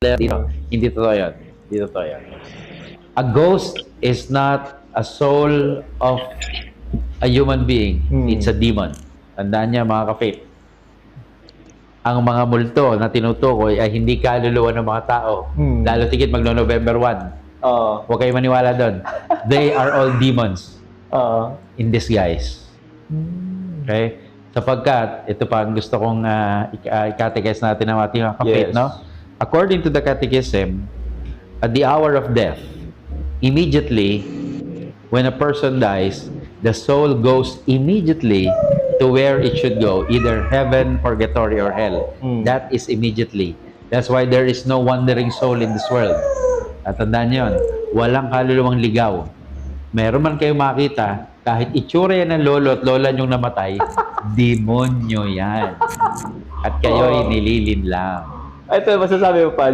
dito. Hindi totoo yun. Hindi totoo yun. A ghost is not a soul of a human being. It's a demon. Tandaan niya mga ka-faith. Ang mga multo na tinutukoy ay hindi kaluluwa ng mga tao. Lalo tigit magno-November 1. Huwag kayo maniwala doon. They are all demons in disguise. Okay? Sapagkat, ito pa ang gusto kong i-catechize natin ng ating mga ka-faith, no? According to the catechism, at the hour of death, immediately, when a person dies, the soul goes immediately to where it should go, either heaven, purgatory, or hell. That is immediately. That's why there is no wandering soul in this world. At tandaan yun, walang kaluluwang ligaw. Meron man kayong makita, kahit itsura yan ng lolo at lola nyong namatay, demonyo yan. At kayo'y nililin lang. Ito, masasabi mo pa,